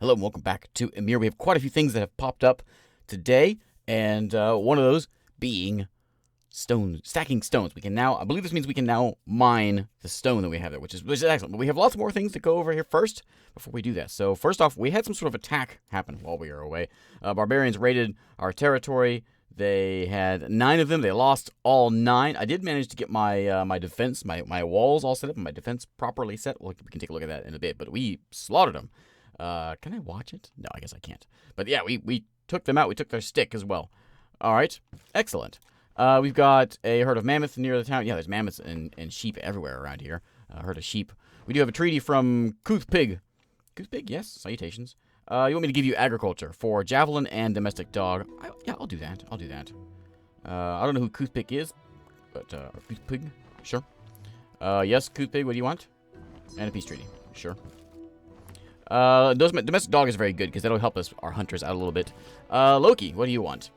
Hello and welcome back to Ymir. We have quite a few things that have popped up today, and one of those being stacking stones. We can now, I believe this means we can now mine the stone that we have there, which is excellent. But we have lots more things to go over here first before we do that. So first off, we had some sort of attack happen while we were away. Barbarians raided our territory. They had 9 of them. They lost all 9. I did manage to get my my defense, my walls all set up, and my defense properly set. Well, we can take a look at that in a bit, but we slaughtered them. Can I watch it? No, I guess I can't. But yeah, we took them out. We took their stick as well. All right. Excellent. We've got a herd of mammoths near the town. Yeah, there's mammoths and sheep everywhere around here. A herd of sheep. We do have a treaty from Pig. Pig, yes. Salutations. You want me to give you agriculture for javelin and domestic dog? Yeah, I'll do that. I'll do that. I don't know who Pig is, but Pig, sure. Yes, Pig, what do you want? And a peace treaty, sure. Domestic dog is very good because that'll help us, our hunters, out a little bit. Loki, what do you want?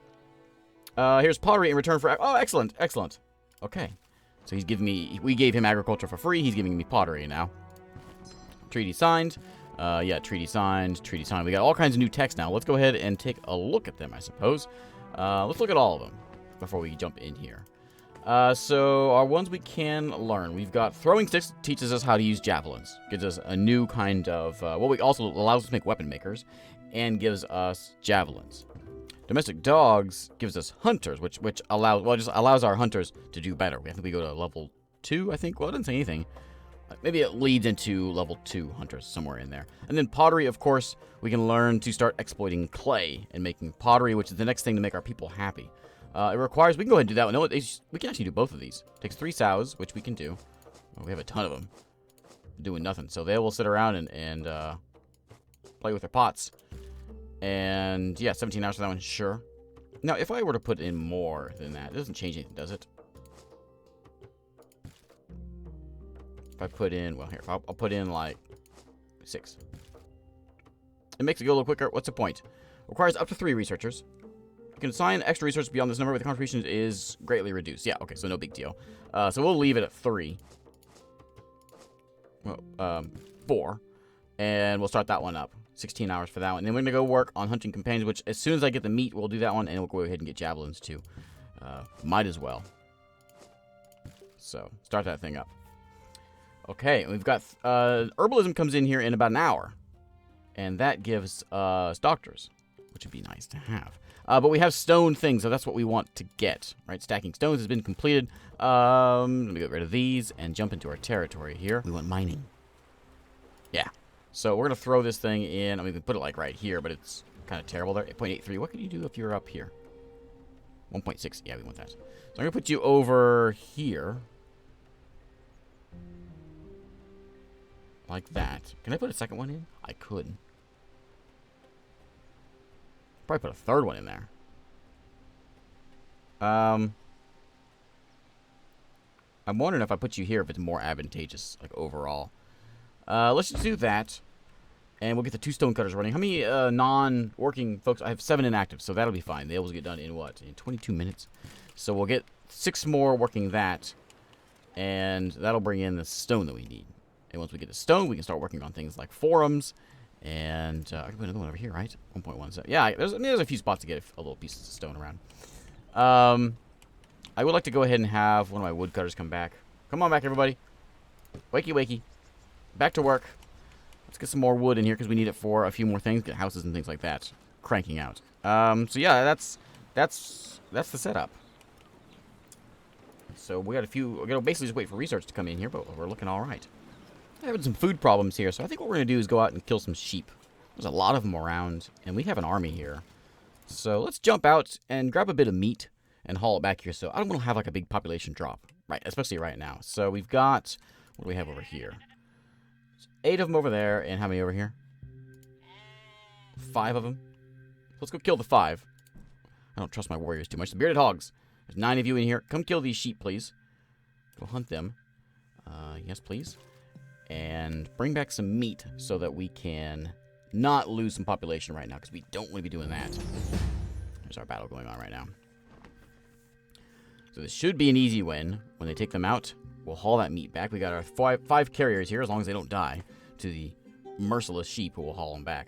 Here's pottery in return for... Oh, excellent, excellent. Okay. So he's giving me... We gave him agriculture for free. He's giving me pottery now. Treaty signed. Yeah, treaty signed, treaty signed. We got all kinds of new text now. Let's go ahead and take a look at them, I suppose. Let's look at all of them before we jump in here. So our ones we can learn. We've got throwing sticks, teaches us how to use javelins. Gives us a new kind of, well, we also allows us to make weapon makers and gives us javelins. Domestic dogs gives us hunters, which allows, well, just allows our hunters to do better. I think we go to level 2, I think. Well, it didn't say anything. Maybe it leads into level 2 hunters somewhere in there. And then pottery, of course, we can learn to start exploiting clay and making pottery, which is the next thing to make our people happy. It requires, we can go ahead and do that. No, we can actually do both of these. It takes 3 sows, which we can do. Oh, we have a ton of them doing nothing. So they will sit around and play with their pots. And yeah, 17 hours for that one, sure. Now, if I were to put in more than that, it doesn't change anything, does it? If I put in, well, here, I'll put in like 6. It makes it go a little quicker. What's the point? Requires up to 3 researchers. You can assign extra researchers beyond this number, but the contribution is greatly reduced. Yeah, okay, so no big deal. So we'll leave it at 3. Well, 4. And we'll start that one up. 16 hours for that one. And then we're going to go work on hunting companions, which as soon as I get the meat, we'll do that one, and we'll go ahead and get javelins too. Might as well. So, start that thing up. Okay, we've got herbalism comes in here in about an hour. And that gives us doctors, which would be nice to have. But we have stone things, so that's what we want to get. Right, stacking stones has been completed. Let me get rid of these and jump into our territory here. We want mining. Yeah. So we're going to throw this thing in. I mean, we can put it like right here, but it's kind of terrible there. 8.83. What can you do if you're up here? 1.6. Yeah, we want that. So I'm going to put you over here. Like that. Can I put a second one in? I could. Probably put a third one in there. I'm wondering if I put you here if it's more advantageous, like overall. Let's just do that. And we'll get the 2 stone cutters running. How many non-working folks? I have 7 inactive, so that'll be fine. They'll get done in what? In 22 minutes. So we'll get 6 more working that. And that'll bring in the stone that we need. And once we get the stone, we can start working on things like forums. And I can put another one over here, right? 1.17. Yeah, there's a few spots to get a little pieces of stone around. I would like to go ahead and have one of my woodcutters come back. Come on back, everybody. Wakey, wakey. Back to work. Let's get some more wood in here because we need it for a few more things. Get houses and things like that cranking out. So yeah, that's the setup. So we got a few. We're gonna basically just wait for research to come in here, but we're looking all right. I'm having some food problems here, so I think what we're gonna do is go out and kill some sheep. There's a lot of them around, and we have an army here. So let's jump out and grab a bit of meat and haul it back here. So I don't want to have like a big population drop, right? Especially right now. So we've got, what do we have over here? 8 of them over there, and how many over here? 5 of them. Let's go kill the 5. I don't trust my warriors too much. The bearded hogs. There's 9 of you in here. Come kill these sheep, please. Go hunt them. Yes, please. And bring back some meat so that we can not lose some population right now, because we don't want to be doing that. There's our battle going on right now. So this should be an easy win. When they take them out, we'll haul that meat back. We got our 5 carriers here, as long as they don't die, to the merciless sheep who will haul them back.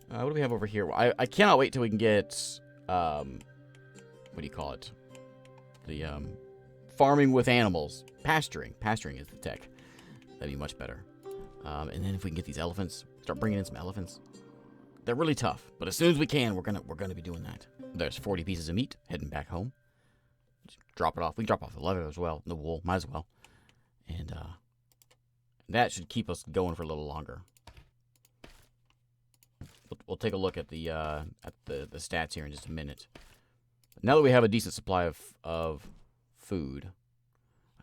What do we have over here? I cannot wait till we can get, what do you call it? The, farming with animals. Pasturing. Pasturing is the tech. That'd be much better. And then if we can get these elephants, start bringing in some elephants. They're really tough, but as soon as we can, we're gonna be doing that. There's 40 pieces of meat heading back home. Just drop it off. We can drop off the leather as well, the wool, might as well. And that should keep us going for a little longer. We'll take a look at the stats here in just a minute. Now that we have a decent supply of food,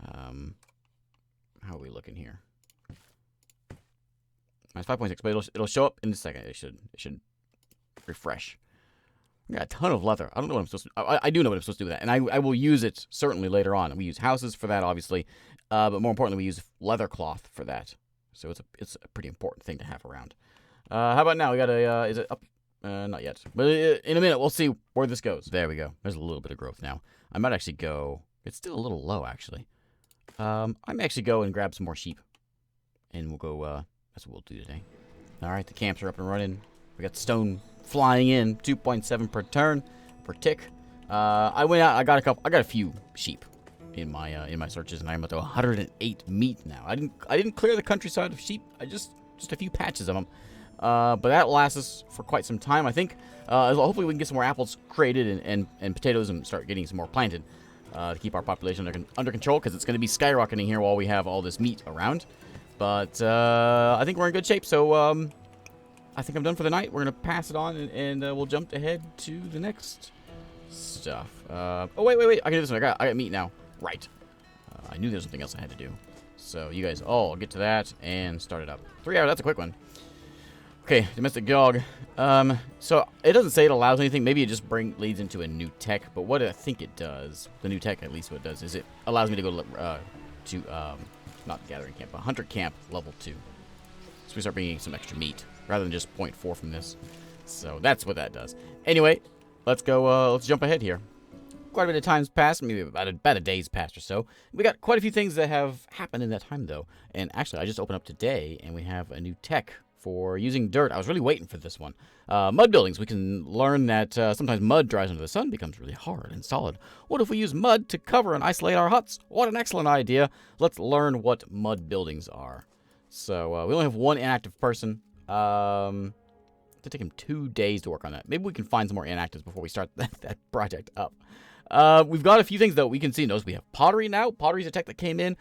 how are we looking here? Minus 5.6, but it'll show up in a second. It should refresh. We got a ton of leather. I don't know what I'm supposed to. I do know what I'm supposed to do with that, and I will use it certainly later on. We use houses for that, obviously, but more importantly, we use leather cloth for that. So it's a pretty important thing to have around. How about now? We got a. Is it up? Not yet, but in a minute we'll see where this goes. There we go. There's a little bit of growth now. I might actually go. It's still a little low, actually. I may actually go and grab some more sheep, and we'll go. That's what we'll do today. All right, the camps are up and running. We got stone flying in, 2.7 per turn, per tick. I went out. I got a few sheep in my searches, and I'm up to 108 meat now. I didn't clear the countryside of sheep. I just a few patches of them. But that lasts us for quite some time, I think. Hopefully we can get some more apples created and potatoes and start getting some more planted to keep our population under control, because it's going to be skyrocketing here while we have all this meat around. But I think we're in good shape, so I think I'm done for the night. We're going to pass it on, and we'll jump ahead to the next stuff. Oh, wait. I can do this one. I got meat now. Right. I knew there was something else I had to do. So you guys all get to that and start it up. 3 hours, that's a quick one. Okay, domestic dog. So it doesn't say it allows anything. Maybe it just leads into a new tech. But what I think it does, the new tech at least, what it does is it allows me to go to not gathering camp, but hunter camp level 2. So we start bringing some extra meat rather than just 0.4 from this. So that's what that does. Anyway, let's go. Let's jump ahead here. Quite a bit of time's passed, maybe about a day's passed or so. We got quite a few things that have happened in that time, though. And actually, I just opened up today, and we have a new tech for using dirt. I was really waiting for this one. Mud buildings. We can learn that sometimes mud dries under the sun, becomes really hard and solid. What if we use mud to cover and isolate our huts? What an excellent idea. Let's learn what mud buildings are. So we only have one inactive person. It'll take him 2 days to work on that. Maybe we can find some more inactives before we start that project up. We've got a few things, though. We can see. Notice we have pottery now. Pottery's a tech that came in.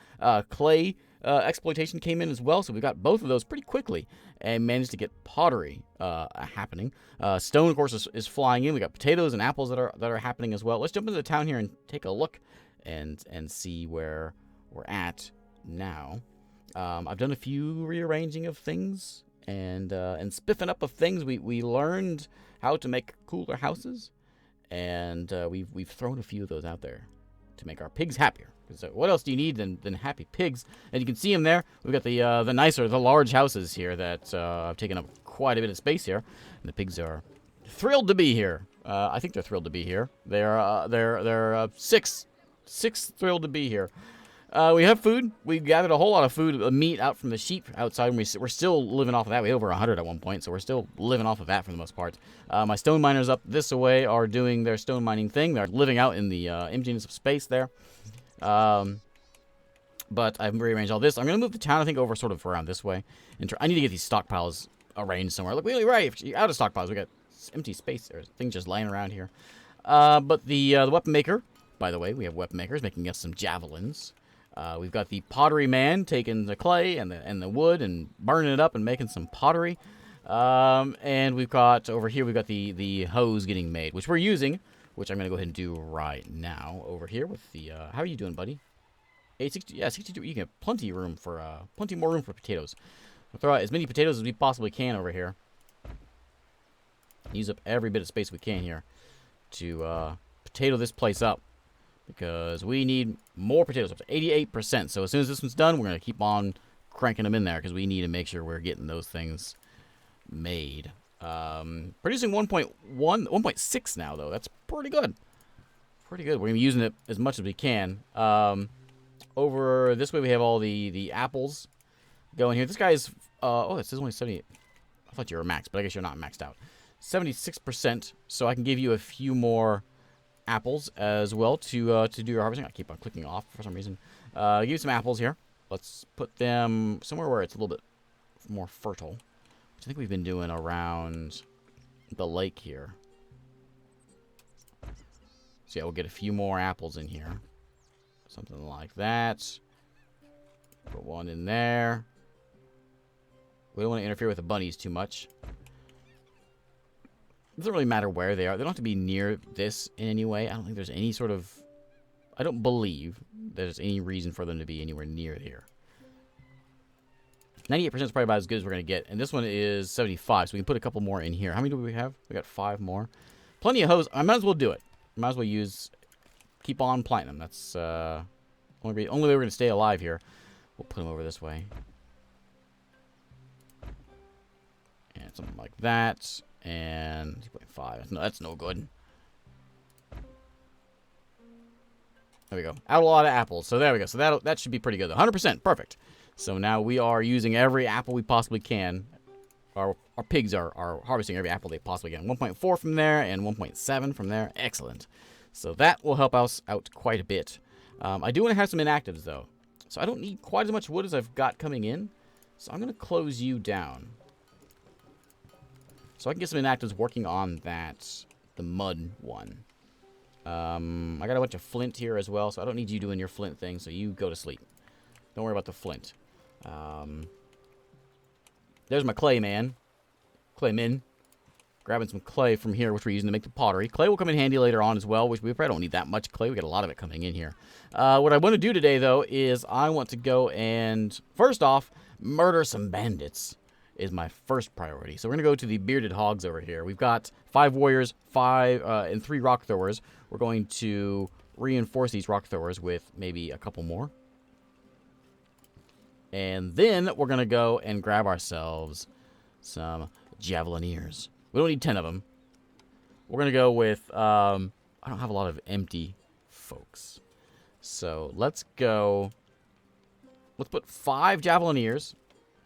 Clay exploitation came in as well, so we got both of those pretty quickly and managed to get pottery happening. Stone, of course, is flying in. We got potatoes and apples that are happening as well. Let's jump into the town here and take a look and see where we're at now. I've done a few rearranging of things and spiffing up of things. We learned how to make cooler houses, and we've thrown a few of those out there to make our pigs happier. So what else do you need than happy pigs? And you can see them there. We've got the large houses here that have taken up quite a bit of space here, and the pigs are thrilled to be here. I think they're thrilled to be here. They're six thrilled to be here. We have food. We gathered a whole lot of food, meat out from the sheep outside. And we're still living off of that. We had over 100 at one point, so we're still living off of that for the most part. My stone miners up this way are doing their stone mining thing. They're living out in the emptiness of space there. But I've rearranged all this. I'm going to move the town, I think, over sort of around this way. And I need to get these stockpiles arranged somewhere. Look, if you're out of stockpiles, we got empty space. There's things just lying around here. But the weapon maker, by the way, we have weapon makers making us some javelins. We've got the pottery man taking the clay and the wood and burning it up and making some pottery. And we've got over here, we've got the hose getting made, which we're using, which I'm going to go ahead and do right now over here with the, how are you doing, buddy? 860, yeah, 62, you can have plenty more room for potatoes. We'll throw out as many potatoes as we possibly can over here. Use up every bit of space we can here to potato this place up, because we need more potatoes, up to 88%. So as soon as this one's done, we're going to keep on cranking them in there, because we need to make sure we're getting those things made. Producing 1.6 now, though. That's pretty good. Pretty good. We're going to be using it as much as we can. Over this way, we have all the apples going here. This guy's, oh, it says only 78. I I thought you were maxed, but I guess you're not maxed out. 76%, so I can give you a few more apples as well to do your harvesting. I keep on clicking off for some reason. Give you some apples here. Let's put them somewhere where it's a little bit more fertile, which I think we've been doing around the lake here. So yeah, we'll get a few more apples in here. Something like that. Put one in there. We don't want to interfere with the bunnies too much. It doesn't really matter where they are. They don't have to be near this in any way. I don't think there's any sort of... I don't believe there's any reason for them to be anywhere near here. 98% is probably about as good as we're going to get. And this one is 75, so we can put a couple more in here. How many do we have? We got 5 more. Plenty of hose. I might as well do it. I might as well use... Keep on planting them. That's only way we're going to stay alive here. We'll put them over this way. And something like that. And 2.5. No, that's no good. There we go. Out a lot of apples. So there we go. So that should be pretty good. 100%. Perfect. So now we are using every apple we possibly can. Our pigs are harvesting every apple they possibly can. 1.4 from there and 1.7 from there. Excellent. So that will help us out quite a bit. I do want to have some inactives, though. So I don't need quite as much wood as I've got coming in. So I'm going to close you down. So I can get some inactives working on that, the mud one. I got a bunch of flint here as well, so I don't need you doing your flint thing, so you go to sleep. Don't worry about the flint. There's my clay man. Clayman. Grabbing some clay from here, which we're using to make the pottery. Clay will come in handy later on as well, which we probably don't need that much clay. We got a lot of it coming in here. What I want to do today, though, is I want to go and, first off, murder some bandits is my first priority. So we're going to go to the bearded hogs over here. We've got 5 warriors, 5 and 3 rock throwers. We're going to reinforce these rock throwers with maybe a couple more. And then we're going to go and grab ourselves some javelineers. We don't need 10 of them. We're going to go with, I don't have a lot of empty folks. So let's go, let's put 5 javelineers.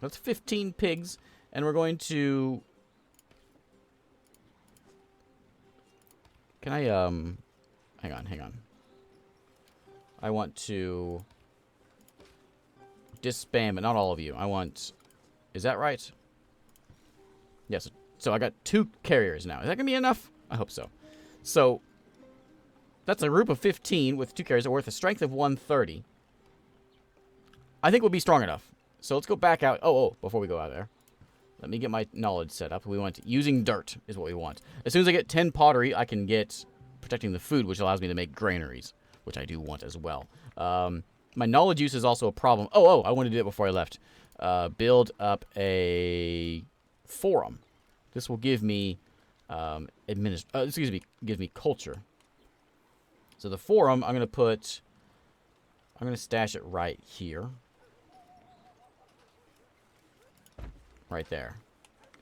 That's 15 pigs. And we're going to, can I, hang on. I want to disband, but not all of you. I want, is that right? Yes. So I got 2 carriers now. Is that going to be enough? I hope so. So that's a group of 15 with 2 carriers worth a strength of 130. I think we'll be strong enough. So let's go back out. Oh, before we go out there, let me get my knowledge set up. We want using dirt is what we want. As soon as I get 10 pottery, I can get protecting the food, which allows me to make granaries, which I do want as well. My knowledge use is also a problem. Oh, I wanted to do it before I left. Build up a forum. This will give me gives me culture. So the forum, I'm going to stash it right here. Right there.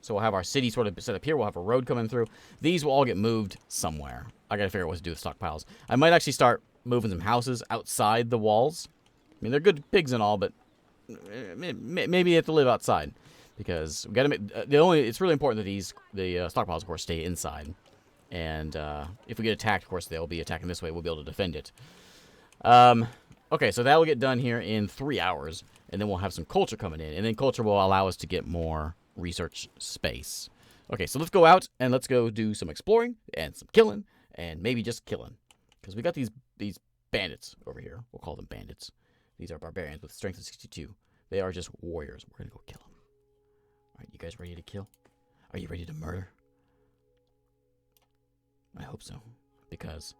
So we'll have our city sort of set up here. We'll have a road coming through. These will all get moved somewhere. I got to figure out what to do with stockpiles. I might actually start moving some houses outside the walls. I mean, they're good pigs and all, but maybe you have to live outside. Because we got to make it's really important that the stockpiles, of course, stay inside. And if we get attacked, of course, they'll be attacking this way. We'll be able to defend it. Okay, so that will get done here in 3 hours. And then we'll have some culture coming in. And then culture will allow us to get more research space. Okay, so let's go out and let's go do some exploring and some killing. And maybe just killing. Because we got these bandits over here. We'll call them bandits. These are barbarians with strength of 62. They are just warriors. We're going to go kill them. All right, you guys ready to kill? Are you ready to murder? I hope so. Because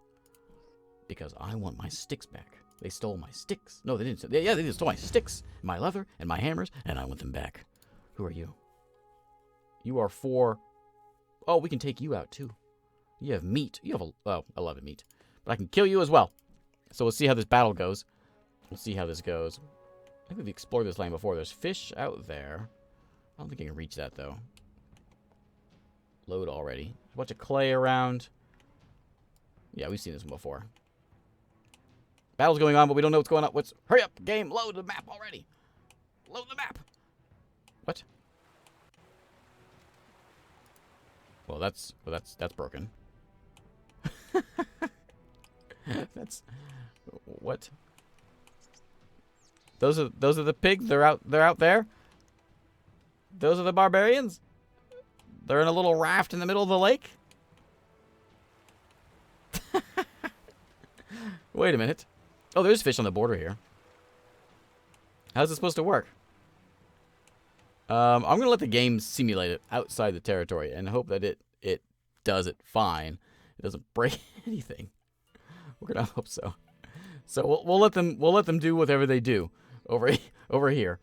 I want my sticks back. They stole my sticks. No, they didn't. Yeah, they stole my sticks, my leather, and my hammers, and I want them back. Who are you? You are 4. Oh, we can take you out, too. You have meat. You have 11 meat. But I can kill you as well. So we'll see how this battle goes. We'll see how this goes. I think we've explored this land before. There's fish out there. I don't think I can reach that, though. Load already. A bunch of clay around. Yeah, we've seen this one before. Battle's going on, but we don't know what's going on. Hurry up, game. Load the map already. Load the map. What? Well, that's broken. That's what? Those are the pigs. They're out there. Those are the barbarians. They're in a little raft in the middle of the lake. Wait a minute. Oh, there's fish on the border here. How's it supposed to work? I'm gonna let the game simulate it outside the territory and hope that it does it fine. It doesn't break anything. We're gonna hope so. So we'll let them do whatever they do over here.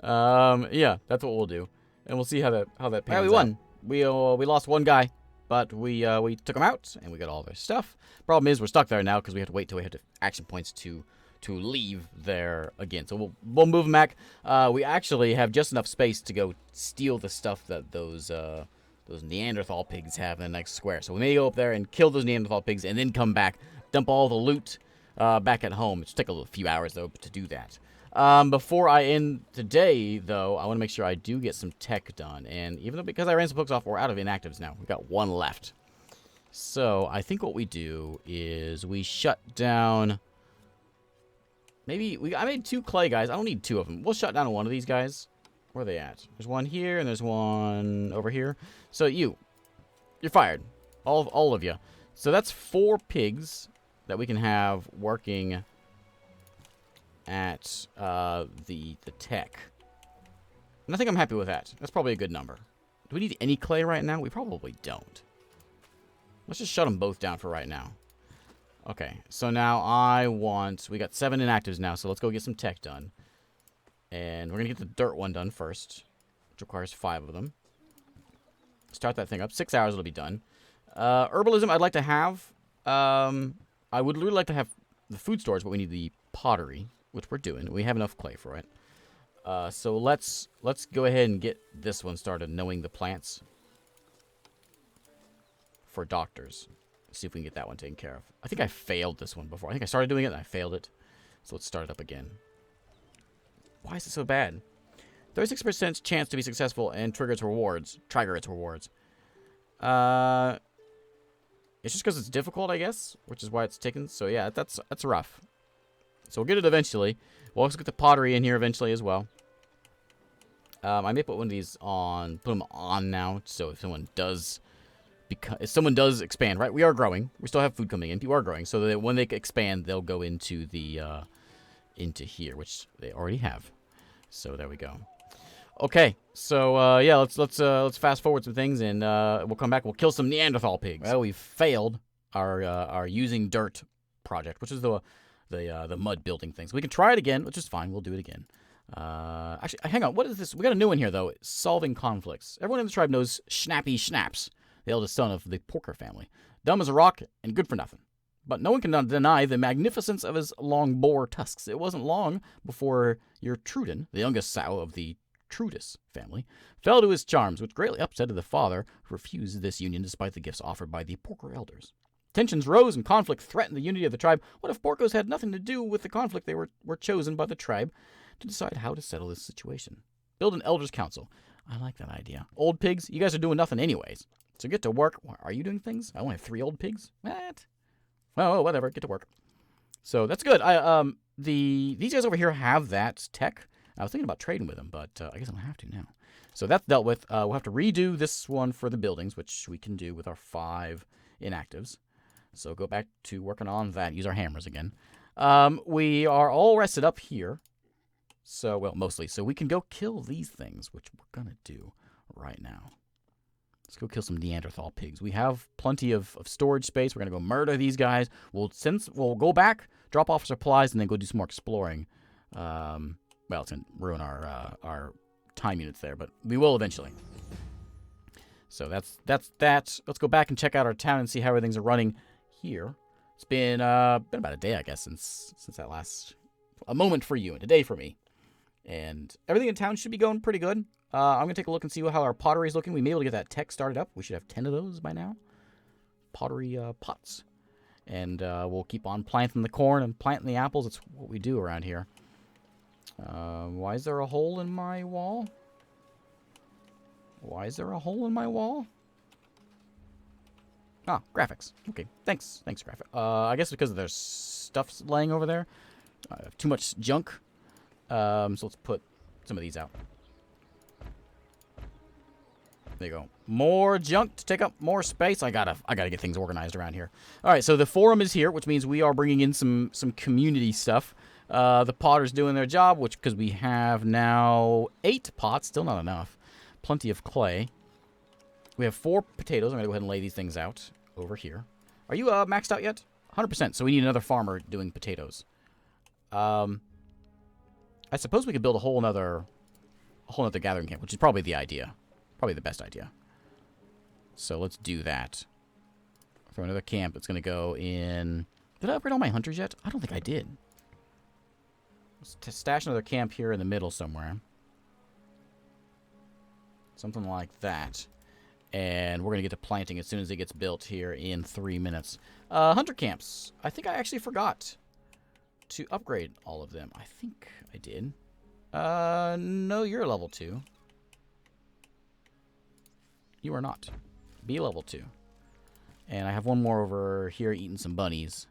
Yeah, that's what we'll do, and we'll see how that pans out. We won. We lost one guy, but we took him out and we got all their stuff. Problem is we're stuck there now because we have to wait till we have to action points to leave there again. So we'll move them back. We actually have just enough space to go steal the stuff that those Neanderthal pigs have in the next square. So we may go up there and kill those Neanderthal pigs and then come back, dump all the loot back at home. It'll take a few hours though to do that. Before I end today, though, I want to make sure I do get some tech done. And even though because I ran some books off, we're out of inactives now. We've got one left. So I think what we do is we shut down. Maybe I made 2 clay guys. I don't need 2 of them. We'll shut down one of these guys. Where are they at? There's one here and there's one over here. So you're fired. All of you. So that's 4 pigs that we can have working at the tech. And I think I'm happy with that. That's probably a good number. Do we need any clay right now? We probably don't. Let's just shut them both down for right now. Okay, so now we got 7 inactives now, so let's go get some tech done. And we're going to get the dirt one done first, which requires 5 of them. Start that thing up. 6 hours it'll be done. Herbalism I'd like to have. I would really like to have the food storage, but we need the pottery, which we're doing. We have enough clay for it. So let's go ahead and get this one started, knowing the plants for doctors. See if we can get that one taken care of. I think I failed this one before. I think I started doing it and I failed it. So let's start it up again. Why is it so bad? 36% chance to be successful and trigger its rewards. It's just because it's difficult, I guess, which is why it's taken. So yeah, that's rough. So we'll get it eventually. We'll also get the pottery in here eventually as well. I may put one of these on, put them on now, so if someone does expand, right? We are growing. We still have food coming in. People are growing, so that when they expand, they'll go into the into here, which they already have. So there we go. Okay, so yeah, let's fast forward some things, and we'll come back. We'll kill some Neanderthal pigs. Well, we failed our using dirt project, which is the mud building things. We can try it again, which is fine. We'll do it again. Actually, hang on. What is this? We got a new one here, though. Solving conflicts. Everyone in the tribe knows Snappy Schnaps, the eldest son of the Porker family. Dumb as a rock and good for nothing. But no one can deny the magnificence of his long boar tusks. It wasn't long before your Truden, the youngest sow of the Trudis family, fell to his charms, which greatly upset the father, who refused this union despite the gifts offered by the Porker elders. Tensions rose and conflict threatened the unity of the tribe. What if Porkos had nothing to do with the conflict? They were chosen by the tribe to decide how to settle this situation. Build an elders' council. I like that idea. Old pigs, you guys are doing nothing anyways. So get to work. Are you doing things? I only have 3 old pigs. What? Well, whatever. Get to work. So that's good. These guys over here have that tech. I was thinking about trading with them, but I guess I don't have to now. So that's dealt with. We'll have to redo this one for the buildings, which we can do with our 5 inactives. So go back to working on that. Use our hammers again. We are all rested up here. So, well, mostly. So we can go kill these things, which we're going to do right now. Let's go kill some Neanderthal pigs. We have plenty of storage space. We're going to go murder these guys. We'll go back, drop off supplies, and then go do some more exploring. Well, it's going to ruin our time units there, but we will eventually. So that's that. Let's go back and check out our town and see how everything's running here. It's been about a day, I guess, since that last a moment for you and a day for me. And everything in town should be going pretty good. I'm going to take a look and see how our pottery is looking. We may be able to get that tech started up. We should have 10 of those by now. Pottery pots. And we'll keep on planting the corn and planting the apples. It's what we do around here. Why is there a hole in my wall? Why is there a hole in my wall? Ah, graphics. Okay, thanks. Thanks, graphic. I guess because there's stuff laying over there. Too much junk. So let's put some of these out. There you go. More junk to take up more space. I gotta get things organized around here. All right, so the forum is here, which means we are bringing in some community stuff. The potter's doing their job, which because we have now 8 pots, still not enough. Plenty of clay. We have 4 potatoes. I'm gonna go ahead and lay these things out over here. Are you maxed out yet? 100%. So we need another farmer doing potatoes. I suppose we could build a whole nother gathering camp, which is probably the idea. Probably the best idea. So let's do that. For another camp, it's going to go in... Did I upgrade all my hunters yet? I don't think I did. Let's stash another camp here in the middle somewhere. Something like that. And we're going to get to planting as soon as it gets built here in 3 minutes. Hunter camps. I think I actually forgot to upgrade all of them. I think I did. No, you're level 2. You are not. Be level 2. And I have one more over here eating some bunnies.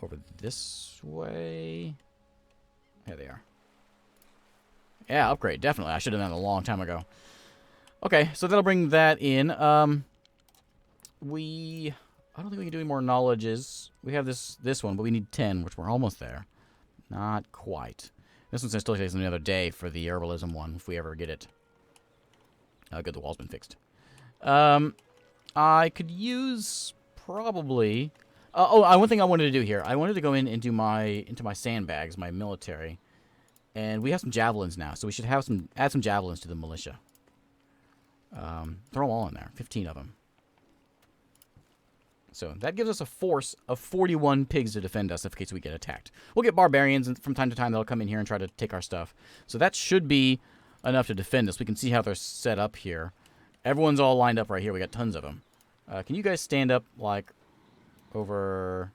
Over this way. There they are. Yeah, upgrade. Definitely. I should have done it a long time ago. Okay, so that'll bring that in. I don't think we can do any more knowledges. We have this one, but we need 10, which we're almost there. Not quite. This one's going to still take us another day for the herbalism one, if we ever get it. Good, the wall's been fixed. I could use probably... one thing I wanted to do here. I wanted to go in and do into my sandbags, my military. And we have some javelins now, so we should have add some javelins to the militia. Throw them all in there. 15 of them. So that gives us a force of 41 pigs to defend us in case we get attacked. We'll get barbarians, and from time to time they'll come in here and try to take our stuff. So that should be enough to defend us. We can see how they're set up here. Everyone's all lined up right here. We got tons of them. Can you guys stand up, like, over...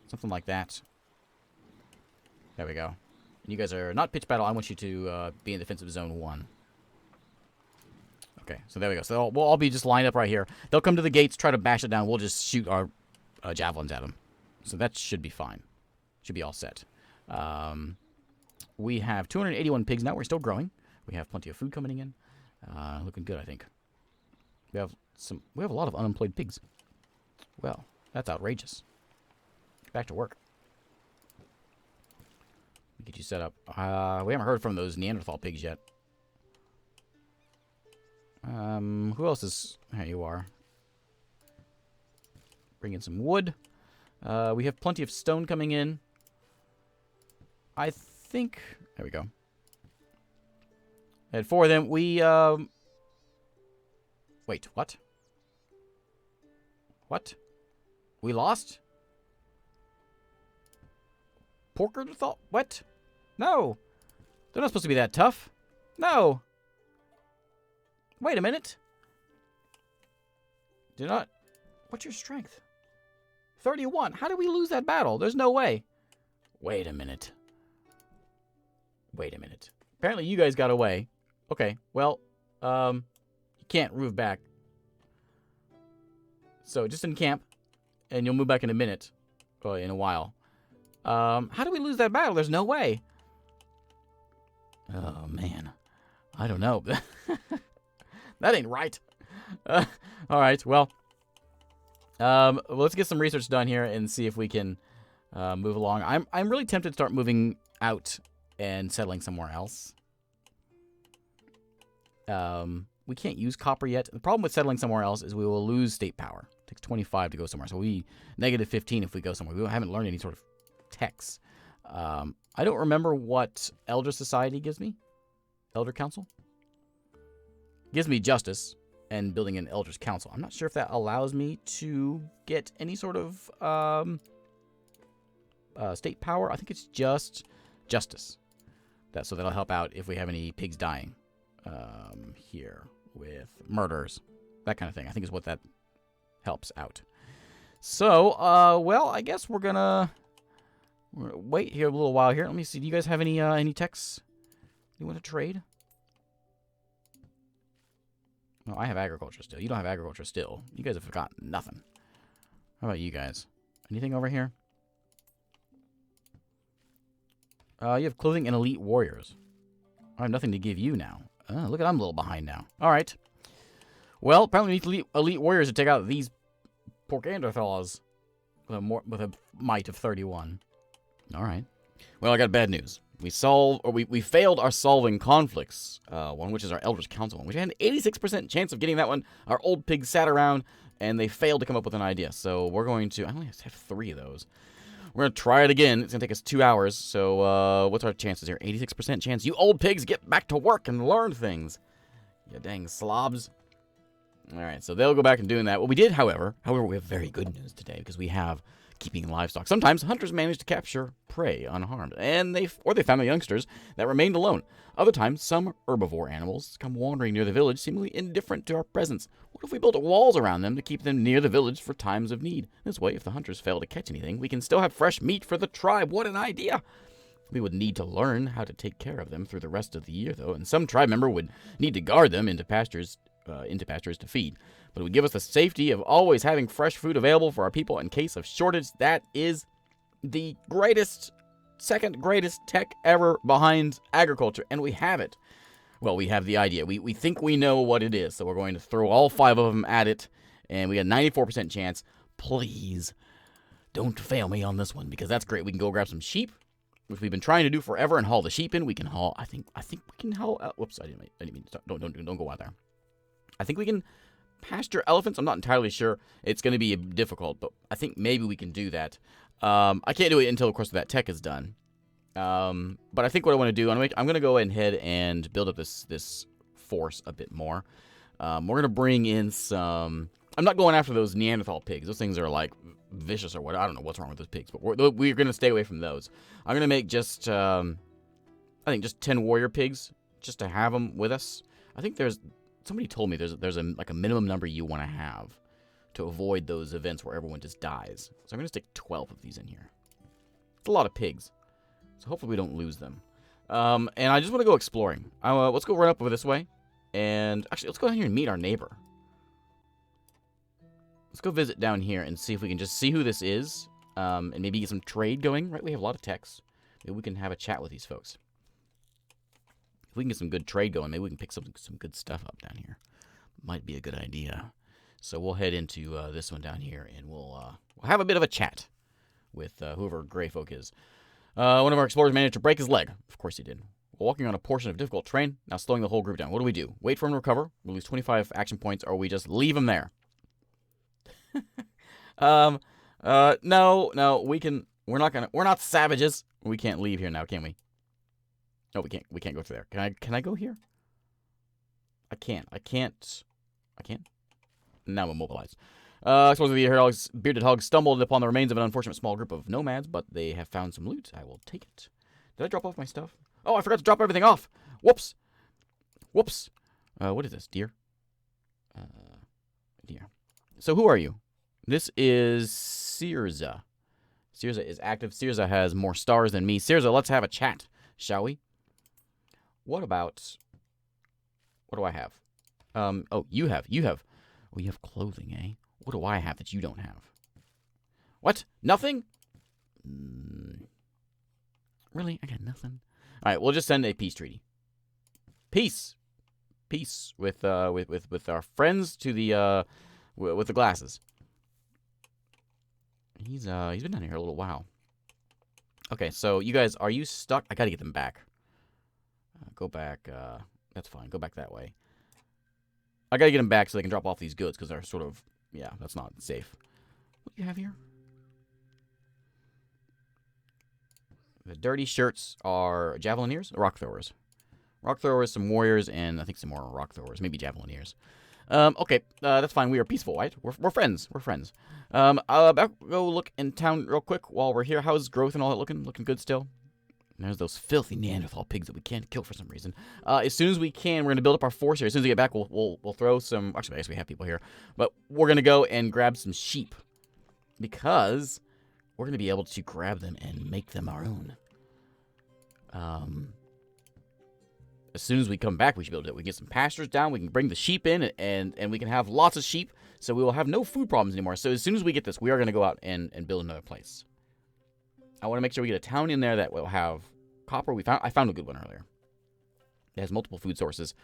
something like that? There we go. And you guys are not pitch battle. I want you to be in defensive zone 1. Okay, so there we go. So we'll all be just lined up right here. They'll come to the gates, try to bash it down. We'll just shoot our javelins at them. So that should be fine. Should be all set. We have 281 pigs now. We're still growing. We have plenty of food coming in. Looking good, I think. We have a lot of unemployed pigs. Well, that's outrageous. Back to work. Get you set up. We haven't heard from those Neanderthal pigs yet. Who else is... There you are. Bring in some wood. We have plenty of stone coming in. I think... There we go. And 4 of them, we, Wait, what? What? We lost? Porkerthal? What? No! They're not supposed to be that tough. No! Wait a minute. Do not... What's your strength? 31. How did we lose that battle? There's no way. Wait a minute. Wait a minute. Apparently you guys got away. Okay, well, you can't move back. So just encamp, and you'll move back in a minute. Or in a while. How do we lose that battle? There's no way. Oh, man. I don't know. That ain't right. All right, well. Let's get some research done here and see if we can move along. I'm really tempted to start moving out and settling somewhere else. We can't use copper yet. The problem with settling somewhere else is we will lose state power. It takes 25 to go somewhere, so we negative 15 if we go somewhere. We haven't learned any sort of techs. I don't remember what Elder Society gives me. Elder Council? Gives me justice and building an Elder's Council. I'm not sure if that allows me to get any sort of state power. I think it's just justice. So that'll help out if we have any pigs dying here with murders. That kind of thing. I think is what that helps out. So, well, I guess we're gonna wait here a little while here. Let me see. Do you guys have any techs you want to trade? No, I have agriculture still. You don't have agriculture still. You guys have forgotten nothing. How about you guys? Anything over here? You have clothing and elite warriors. I have nothing to give you now. Look at I'm a little behind now. All right. Well, apparently we need elite warriors to take out these poor Neanderthals with a might of 31. All right. Well, I got bad news. We failed our solving conflicts one, which is our Eldritch Council one, which had an 86% chance of getting that one. Our old pigs sat around, and they failed to come up with an idea. So we're going to... I only have 3 of those. We're going to try it again. It's going to take us 2 hours. So what's our chances here? 86% chance. You old pigs, get back to work and learn things. You dang slobs. All right, so they'll go back and doing that. Well, we did, however, we have very good news today because we have keeping livestock. Sometimes hunters manage to capture prey unharmed, and they found the youngsters that remained alone. Other times, some herbivore animals come wandering near the village, seemingly indifferent to our presence. What if we built walls around them to keep them near the village for times of need? This way, if the hunters fail to catch anything, we can still have fresh meat for the tribe. What an idea! We would need to learn how to take care of them through the rest of the year, though, and some tribe member would need to guard them into pastures to feed. But it would give us the safety of always having fresh food available for our people in case of shortage. That is the second greatest tech ever behind agriculture, and we have it. Well, we have the idea. We think we know what it is, so we're going to throw all 5 of them at it, and we got a 94% chance. Please don't fail me on this one, because that's great. We can go grab some sheep, which we've been trying to do forever, and haul the sheep in. We can haul. I think we can haul. Whoops! I didn't mean to. Don't go out there. I think we can pasture elephants. I'm not entirely sure. It's going to be difficult, but I think maybe we can do that. I can't do it until, of course, that tech is done. But I think what I want to do, I'm going to go ahead and build up this force a bit more. We're going to bring in some... I'm not going after those Neanderthal pigs. Those things are, like, vicious or what. I don't know what's wrong with those pigs, but we're going to stay away from those. I'm going to make just, I think, just 10 warrior pigs, just to have them with us. I think somebody told me there's a minimum number you want to have to avoid those events where everyone just dies. So I'm going to stick 12 of these in here. It's a lot of pigs. So hopefully we don't lose them. And I just want to go exploring. Let's go run up over this way. And actually, let's go down here and meet our neighbor. Let's go visit down here and see if we can just see who this is. And maybe get some trade going. Right, we have a lot of techs. Maybe we can have a chat with these folks. If we can get some good trade going, maybe we can pick some good stuff up down here. Might be a good idea. So we'll head into this one down here, and we'll have a bit of a chat with whoever Greyfolk is. One of our explorers managed to break his leg. Of course he did. While walking on a portion of difficult terrain, now slowing the whole group down. What do? Wait for him to recover. We lose 25 action points, or we just leave him there. No, we're not savages. We can't leave here now, can we? No, we can't go through there. Can I go here? I can't. Now I'm immobilized. Supposedly the bearded hogs stumbled upon the remains of an unfortunate small group of nomads, but they have found some loot. I will take it. Did I drop off my stuff? Oh, I forgot to drop everything off. Whoops. What is this? Deer? Deer. So who are you? This is Sirza. Sirza is active. Sirza has more stars than me. Sirza, let's have a chat, shall we? What do I have? Oh, you have. Well, you have clothing, eh? What do I have that you don't have? What? Nothing? Really? I got nothing. All right, we'll just send a peace treaty. Peace with our friends to the with the glasses. He's been down here a little while. Okay, so you guys, are you stuck? I gotta get them back. Go back. That's fine. Go back that way. I gotta get them back so they can drop off these goods because they're sort of, yeah, that's not safe. What do you have here? The dirty shirts are javelineers, rock throwers. Rock throwers, some warriors, and I think some more rock throwers, maybe javelineers. Okay, that's fine. We are peaceful, right? We're friends. We're friends. I'll go look in town real quick while we're here. How's growth and all that looking? Looking good still? And there's those filthy Neanderthal pigs that we can't kill for some reason. As soon as we can, we're going to build up our force here. As soon as we get back, we'll throw some... Actually, I guess we have people here. But we're going to go and grab some sheep. Because we're going to be able to grab them and make them our own. as soon as we come back, we should be able to do it. We can get some pastures down. We can bring the sheep in, and we can have lots of sheep, so we will have no food problems anymore. So as soon as we get this, we are going to go out and build another place. I want to make sure we get a town in there that will have copper. I found a good one earlier. It has multiple food sources,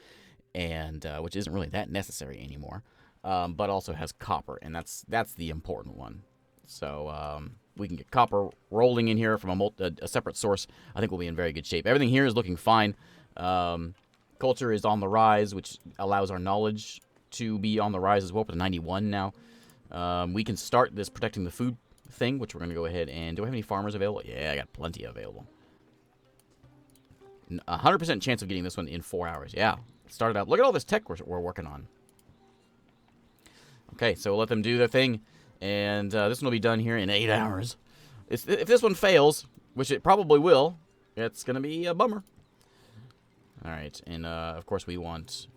and which isn't really that necessary anymore, but also has copper, and that's the important one. So we can get copper rolling in here from a separate source. I think we'll be in very good shape. Everything here is looking fine. Culture is on the rise, which allows our knowledge to be on the rise as well. We're to 91 now. We can start this protecting the food thing, which we're going to go ahead and... Do I have any farmers available? Yeah, I got plenty available. 100% chance of getting this one in 4 hours. Yeah, start it up. Look at all this tech we're working on. Okay, so we'll let them do their thing. And this one will be done here in 8 hours. If this one fails, which it probably will, it's going to be a bummer. All right, and of course we want...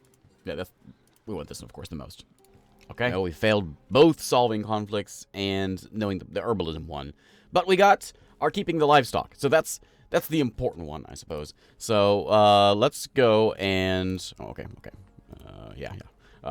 Yeah, we want this one, of course, the most. Okay. No, we failed both solving conflicts and knowing the herbalism one. But we are keeping the livestock. So that's the important one, I suppose. So let's go and... Oh, okay. Yeah.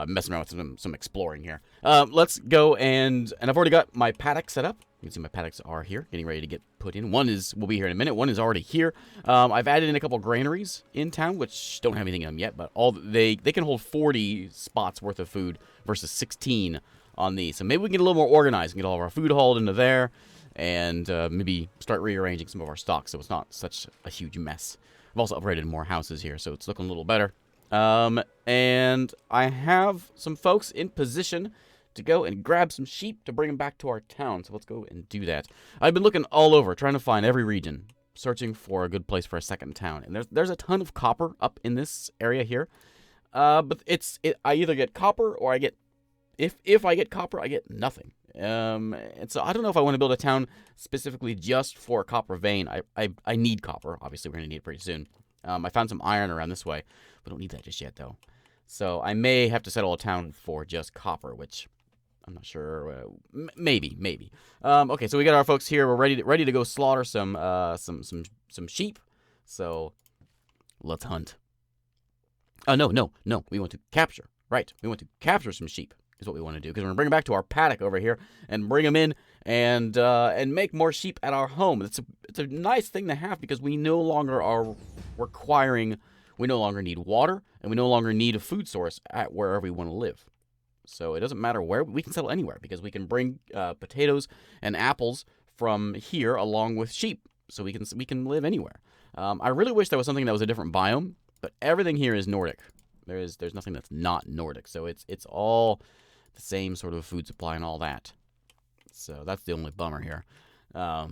Messing around with some exploring here. Let's go and I've already got my paddock set up. You can see my paddocks are here, getting ready to get put in. One will be here in a minute. One is already here. I've added in a couple granaries in town, which don't have anything in them yet, but they can hold 40 spots worth of food versus 16 on these. So maybe we can get a little more organized and get all of our food hauled into there, and maybe start rearranging some of our stock so it's not such a huge mess. I've also upgraded more houses here, so it's looking a little better. And I have some folks in position to go and grab some sheep to bring them back to our town. So let's go and do that. I've been looking all over, trying to find every region, searching for a good place for a second town. And there's a ton of copper up in this area here. But I either get copper or I get, if I get copper, I get nothing. And so I don't know if I want to build a town specifically just for a copper vein. I need copper. Obviously, we're going to need it pretty soon. I found some iron around this way. We don't need that just yet, though. So I may have to settle a town for just copper, which I'm not sure. Maybe. Okay, so we got our folks here. We're ready to go slaughter some sheep. So let's hunt. No. We want to capture. Right. We want to capture some sheep is what we want to do, because we're going to bring them back to our paddock over here and bring them in and make more sheep at our home. It's a nice thing to have, because we no longer are requiring... We no longer need water, and we no longer need a food source at wherever we want to live. So it doesn't matter where. We can settle anywhere, because we can bring potatoes and apples from here along with sheep. So we can live anywhere. I really wish there was something that was a different biome, but everything here is Nordic. There's nothing that's not Nordic. So it's all the same sort of food supply and all that. So that's the only bummer here. But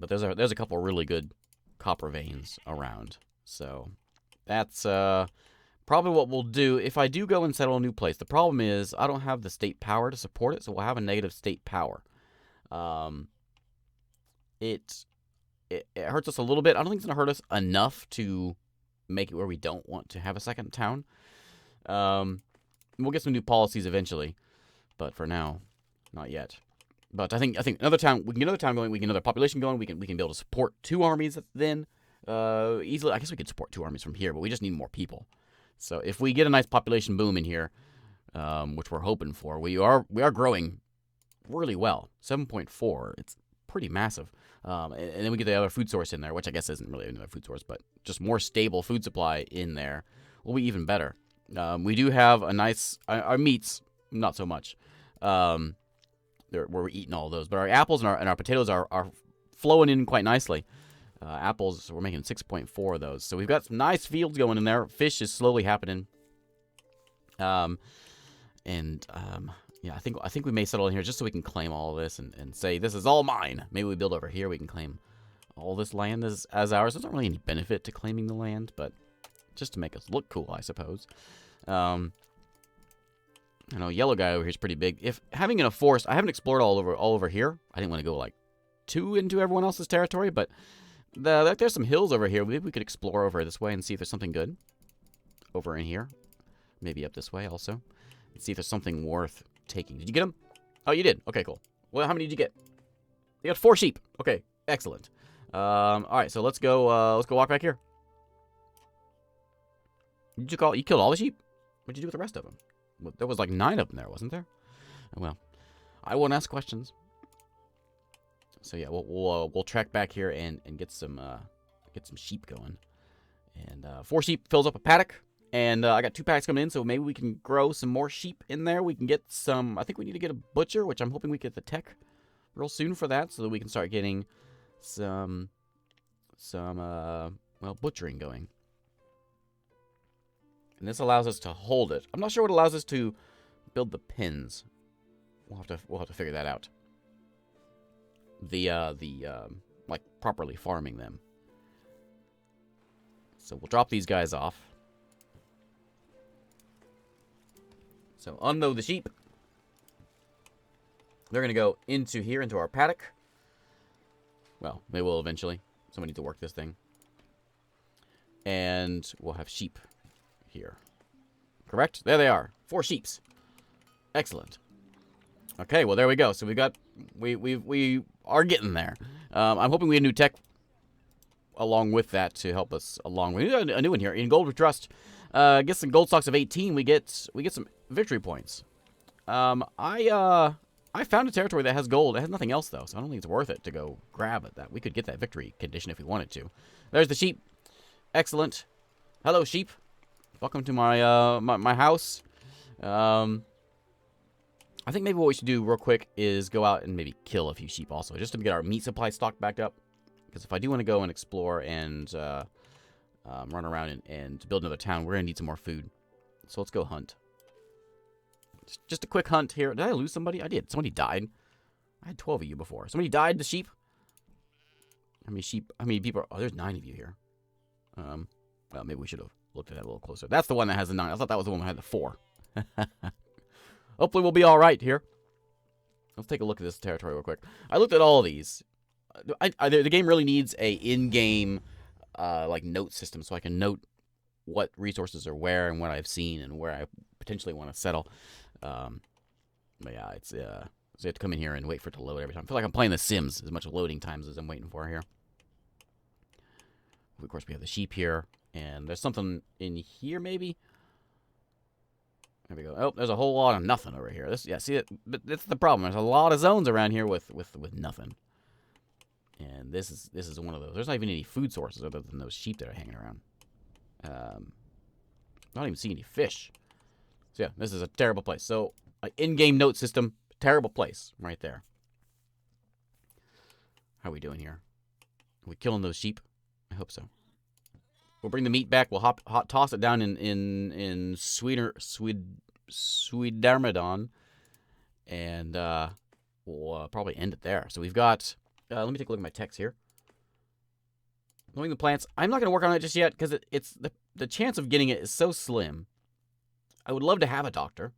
there's a couple really good copper veins around. So that's probably what we'll do if I do go and settle a new place. The problem is I don't have the state power to support it, so we'll have a negative state power. It hurts us a little bit. I don't think it's going to hurt us enough to make it where we don't want to have a second town. We'll get some new policies eventually, but for now, not yet. But I think another town, we can get another town going, we can get another population going, we can be able to support 2 armies then. Easily. I guess we could support 2 armies from here, but we just need more people. So if we get a nice population boom in here, which we're hoping for, we are growing really well. 7.4. It's pretty massive. And then we get the other food source in there, which I guess isn't really another food source, but just more stable food supply in there will be even better. We do have a nice... Our meats, not so much. We're eating all those, but our apples and our potatoes are flowing in quite nicely. Apples, we're making 6.4 of those. So we've got some nice fields going in there. Fish is slowly happening. Yeah, I think we may settle in here just so we can claim all of this and say, this is all mine. Maybe we build over here. We can claim all this land as ours. There's not really any benefit to claiming the land, but just to make us look cool, I suppose. I know yellow guy over here is pretty big. If having in a forest, I haven't explored all over here. I didn't want to go like too into everyone else's territory, but there's some hills over here. Maybe we could explore over this way and see if there's something good over in here. Maybe up this way also. And see if there's something worth taking. Did you get them? Oh, you did. Okay, cool. Well, how many did you get? You got 4 sheep. Okay, excellent. All right, so let's go walk back here. You killed all the sheep? What'd you do with the rest of them? Well, there was like 9 of them there, wasn't there? Oh, well, I won't ask questions. So yeah, we'll track back here and get some sheep going. And 4 sheep fills up a paddock. And I got 2 paddocks coming in, so maybe we can grow some more sheep in there. We can get some... I think we need to get a butcher, which I'm hoping we get the tech real soon for that, so that we can start getting some well, butchering going. And this allows us to hold it. I'm not sure what allows us to build the pins. We'll have to figure that out. Like properly farming them. So we'll drop these guys off. So unload the sheep. They're going to go into here, into our paddock. Well, they will eventually. Somebody needs to work this thing. And we'll have sheep here. Correct? There they are. 4 sheeps. Excellent. Okay, well, there we go. So we are getting there. I'm hoping we have new tech along with that to help us along. We need a new one here. In Gold with Trust, get some gold stocks of 18. We get some victory points. I found a territory that has gold. It has nothing else, though, so I don't think it's worth it to go grab at that. We could get that victory condition if we wanted to. There's the sheep. Excellent. Hello, sheep. Welcome to my my house. I think maybe what we should do real quick is go out and maybe kill a few sheep also, just to get our meat supply stocked back up. Because if I do want to go and explore and run around and build another town, we're going to need some more food. So let's go hunt. Just a quick hunt here. Did I lose somebody? I did. Somebody died. I had 12 of you before. Somebody died, the sheep? How many sheep? How many people? Oh, there's 9 of you here. Well, maybe we should have looked at that a little closer. That's the one that has the 9. I thought that was the one that had the 4. Hopefully we'll be all right here. Let's take a look at this territory real quick. I looked at all of these. The game really needs a in-game like note system, so I can note what resources are where and what I've seen and where I potentially want to settle. But yeah, it's so you have to come in here and wait for it to load every time. I feel like I'm playing The Sims, as much loading times as I'm waiting for here. Of course, we have the sheep here, and there's something in here maybe. There we go. Oh, there's a whole lot of nothing over here. See it, but that's the problem. There's a lot of zones around here with nothing. And this is one of those. There's not even any food sources other than those sheep that are hanging around. I don't even see any fish. So yeah, this is a terrible place. So, in-game note system, terrible place right there. How are we doing here? Are we killing those sheep? I hope so. We'll bring the meat back. We'll hot toss it down in Swedarmadon, and we'll probably end it there. So we've got. Let me take a look at my text here. Knowing the plants, I'm not going to work on it just yet because it's the chance of getting it is so slim. I would love to have a doctor,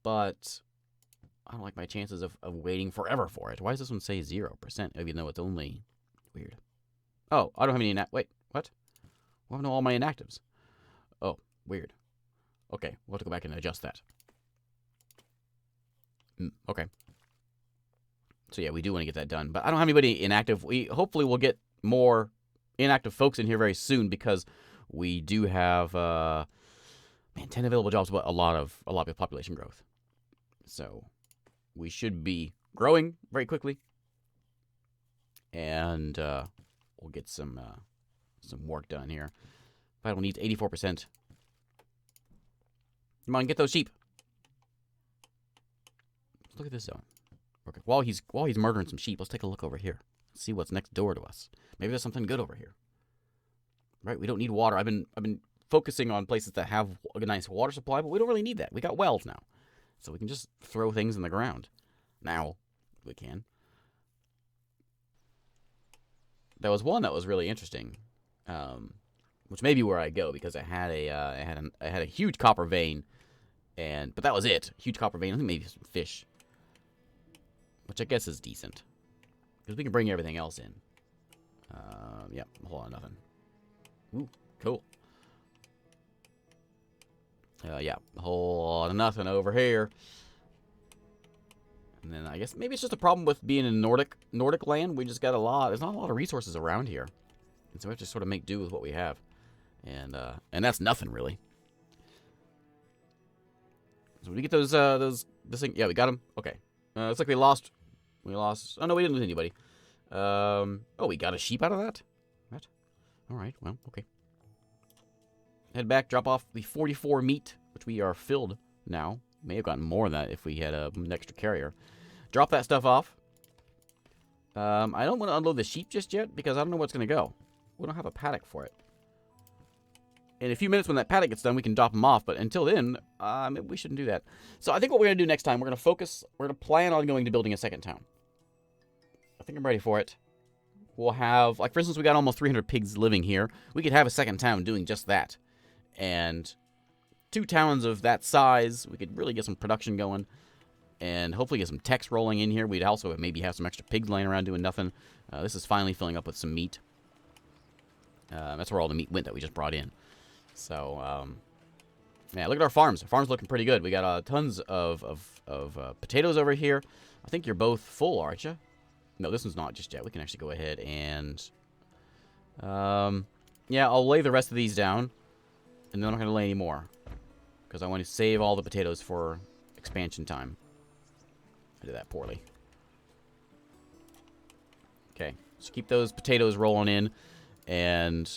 but I don't like my chances of waiting forever for it. Why does this one say 0%, even though it's only weird? Oh, I don't have any wait, what? I don't know all my inactives. Oh, weird. Okay, we'll have to go back and adjust that. Okay. So yeah, we do want to get that done, but I don't have anybody inactive. Hopefully we'll get more inactive folks in here very soon because we do have 10 available jobs, but a lot of population growth. So we should be growing very quickly, and we'll get some work done here. Vital needs 84%. Come on, get those sheep. Let's look at this zone. Okay. While he's murdering some sheep, let's take a look over here. See what's next door to us. Maybe there's something good over here. Right? We don't need water. I've been focusing on places that have a nice water supply, but we don't really need that. We got wells now. So we can just throw things in the ground. Now we can. There was one that was really interesting, which may be where I go because I had a huge copper vein, but that was it. Huge copper vein. I think maybe some fish, which I guess is decent because we can bring everything else in. Yeah, a whole lot of nothing. Ooh, cool. Yeah, a whole lot of nothing over here. And then I guess maybe it's just a problem with being in Nordic land. We just got there's not a lot of resources around here. And so we have to sort of make do with what we have. And that's nothing really. So we get this thing. Yeah, we got him. Okay. Looks like we lost. Oh no, we didn't lose anybody. Oh, we got a sheep out of that. What? All right. Well, okay. Head back. Drop off the 44 meat, which we are filled now. May have gotten more of that if we had an extra carrier. Drop that stuff off. I don't want to unload the sheep just yet because I don't know what's going to go. We don't have a paddock for it. In a few minutes when that paddock gets done, we can drop them off. But until then, maybe we shouldn't do that. So I think what we're going to do next time, we're going to focus. We're going to plan on going to building a second town. I think I'm ready for it. We'll have, like, for instance, we got almost 300 pigs living here. We could have a second town doing just that. And 2 towns of that size, we could really get some production going. And hopefully get some techs rolling in here. We'd also maybe have some extra pigs laying around doing nothing. This is finally filling up with some meat. That's where all the meat went that we just brought in. So, yeah, look at our farms. Our farm's looking pretty good. We got tons of potatoes over here. I think you're both full, aren't you? No, this one's not just yet. We can actually go ahead and... yeah, I'll lay the rest of these down. And then I'm not going to lay any more. Because I want to save all the potatoes for expansion time. I did that poorly. Okay, so keep those potatoes rolling in. And...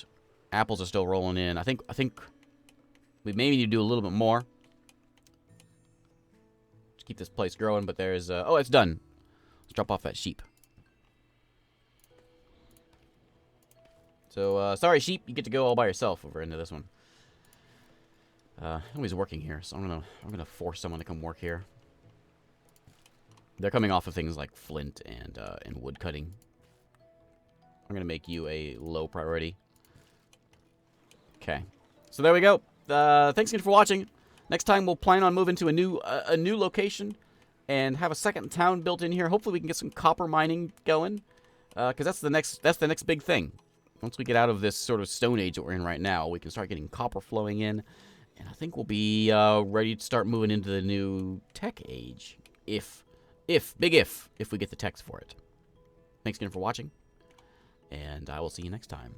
apples are still rolling in. I think we maybe need to do a little bit more. Just keep this place growing, but there's... oh, it's done. Let's drop off that sheep. So, sorry, sheep. You get to go all by yourself over into this one. Nobody's working here, so I'm gonna force someone to come work here. They're coming off of things like flint and wood cutting. I'm gonna make you a low priority. Okay, so there we go. Thanks again for watching. Next time we'll plan on moving to a new location and have a second town built in here. Hopefully we can get some copper mining going, because that's the next big thing. Once we get out of this sort of stone age that we're in right now, we can start getting copper flowing in, and I think we'll be ready to start moving into the new tech age, if we get the techs for it. Thanks again for watching, and I will see you next time.